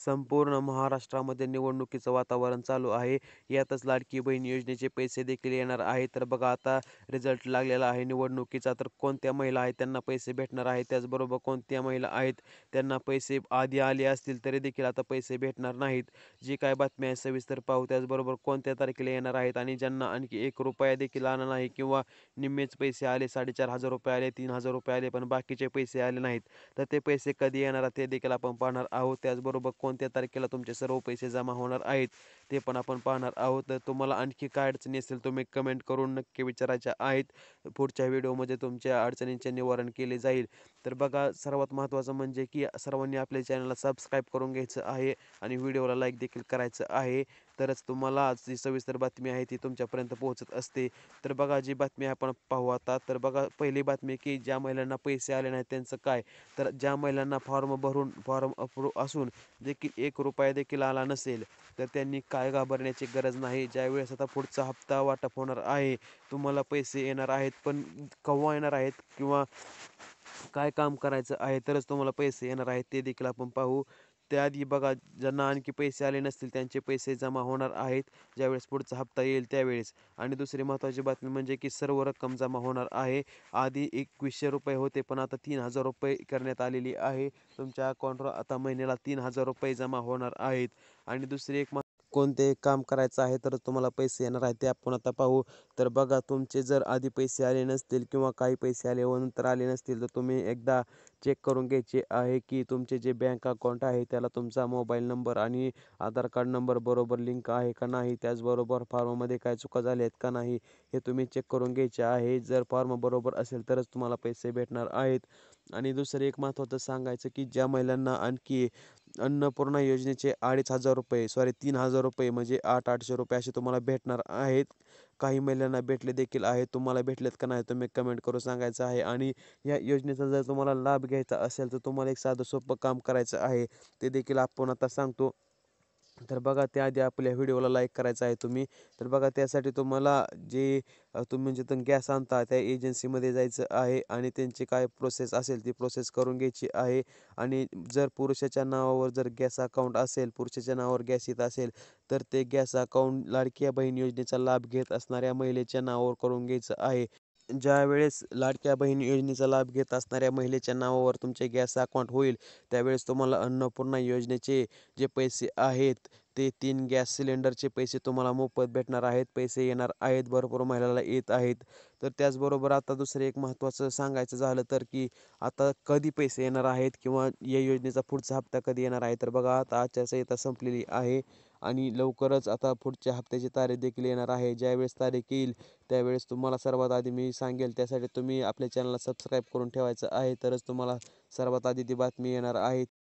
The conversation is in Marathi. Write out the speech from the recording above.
संपूर्ण महाराष्ट्रामध्ये निवडणुकीचं वातावरण चालू आहे. यातच लाडकी बहीण योजनेचे पैसे देखील येणार आहेत. तर बघा आता रिझल्ट लागलेला आहे निवडणुकीचा. तर कोणत्या महिला आहेत त्यांना पैसे भेटणार आहेत. त्याचबरोबर कोणत्या महिला आहेत त्यांना पैसे आधी आले असतील तरी देखील आता पैसे भेटणार नाहीत. जी काय बातमी आहे सविस्तर पाहू. त्याचबरोबर कोणत्या तारखेला येणार आहेत आणि ज्यांना आणखी ₹1 देखील आला नाही किंवा निम्मेच पैसे आले, ₹4,500 आले, ₹3,000 आले, पण बाकीचे पैसे आले नाहीत. तर ते पैसे कधी येणार ते देखील आपण पाहणार आहोत. त्याचबरोबर कोणत्या तारखेला तुमचे सर्व पैसे जमा होणार आहेत ते पण आपण पाहणार आहोत. तर तुम्हाला आणखी काय अडचणी असेल तुम्ही कमेंट करून नक्की विचारायच्या आहेत. पुढच्या व्हिडिओमध्ये तुमच्या अडचणींचे निवारण केले जाईल. तर बघा सर्वात महत्त्वाचं म्हणजे की सर्वांनी आपल्या चॅनलला सबस्क्राईब करून घ्यायचं आहे आणि व्हिडिओला लाईक देखील करायचं आहे. तरच तुम्हाला जी सविस्तर बातमी आहे ती तुमच्यापर्यंत पोहोचत असते. तर बघा जी बातमी आपण पाहू आता. तर बघा पहिली बातमी की ज्या महिलांना पैसे आले नाहीत त्यांचं काय? तर ज्या महिलांना फॉर्म अप्रूव्ह असून देखील ₹1 देखील आला नसेल, तर त्यांनी काय घाबरण्याची गरज नाही. ज्यावेळेस आता पुढचा हप्ता वाटप होणार आहे, तुम्हाला पैसे येणार आहेत, पण केव्हा येणार आहेत किंवा काय काम करायचं आहे तरच तुम्हाला पैसे येणार आहेत ते देखील आपण पाहू. त्याआधी बघा ज्यांना आणखी पैसे आले नसतील त्यांचे पैसे जमा होणार आहेत ज्यावेळेस पुढचा हप्ता येईल त्यावेळेस. आणि दुसरी महत्त्वाची बातमी म्हणजे की सर्व रक्कम जमा होणार आहे. आधी ₹2,100 होते पण आता ₹3,000 करण्यात आलेली आहे. तुमच्या अकाउंटवर आता महिन्याला ₹3,000 जमा होणार आहेत. आणि दुसरी एक कोणते काम करायचं आहे तर तुम्हाला पैसे येणार आहेत ते आपण आता पाहू. तर बघा तुमचे जर आधी पैसे आले नसतील किंवा काही पैसे आले व नंतर आले नसतील तर तुम्ही एकदा चेक करून घ्यायचे आहे की तुमचे जे बँक अकाउंट आहे त्याला तुमचा मोबाईल नंबर आणि आधार कार्ड नंबर बरोबर लिंक आहे का नाही. त्याचबरोबर फॉर्ममध्ये काय चुका झाल्या आहेत का नाही हे तुम्ही चेक करून घ्यायचे आहे. जर फॉर्म बरोबर असेल तरच तुम्हाला पैसे भेटणार आहेत. आणि दुसरं एक महत्त्वाचं सांगायचं की ज्या महिलांना आणखी अन्नपूर्णा योजनेचे ₹2,500 सॉरी ₹3,000 म्हणजे ₹800-800 असे तुम्हाला भेटणार आहेत. काही महिलांना भेटले देखील आहेत. तुम्हाला भेटलेत का नाही तुम्ही कमेंट करून सांगायचं आहे. आणि या योजनेचा जर तुम्हाला लाभ घ्यायचा असेल तर तुम्हाला एक साधं सोपं काम करायचं आहे. ते देखील आपण आता सांगतो. तर बघा त्याआधी आपल्या व्हिडिओला लाईक करायचं आहे तुम्ही. तर बघा त्यासाठी तुम्हाला जे तुम्ही जिथून गॅस आणता त्या एजन्सीमध्ये जायचं आहे आणि त्यांची काय प्रोसेस असेल ती प्रोसेस करून घ्यायची आहे. आणि जर पुरुषाच्या नावावर जर गॅस अकाउंट असेल, पुरुषाच्या नावावर गॅस येत असेल, तर ते गॅस अकाउंट लाडक्या बहीण योजनेचा लाभ घेत असणाऱ्या महिलेच्या नावावर करून घ्यायचं आहे. ज्यावेळेस लाडक्या बहीण योजनेचा लाभ घेत असणाऱ्या महिलेच्या नावावर तुमचे गॅस अकाउंट होईल, त्यावेळेस तुम्हाला अन्नपूर्णा योजनेचे जे पैसे आहेत, ते 3 गॅस सिलेंडरचे पैसे तुम्हाला मोफत भेटणार आहेत. पैसे येणार आहेत, भरपूर महिलाला येत आहेत. तर त्याचबरोबर आता दुसरं एक महत्त्वाचं सांगायचं झालं तर की आता कधी पैसे येणार आहेत किंवा या योजनेचा पुढचा हप्ता कधी येणार आहे. तर बघा आता आचारसंहिता संपलेली आहे आणि लवकरच आता पुढच्या हप्त्याची तारीख देखील येणार आहे. ज्यावेळेस तारीख येईल त्यावेळेस तुम्हाला सर्वात आधी मी सांगेल. त्यासाठी तुम्ही आपल्या चॅनलला सबस्क्राईब करून ठेवायचं आहे. तरच तुम्हाला सर्वात आधी ती बातमी येणार आहे.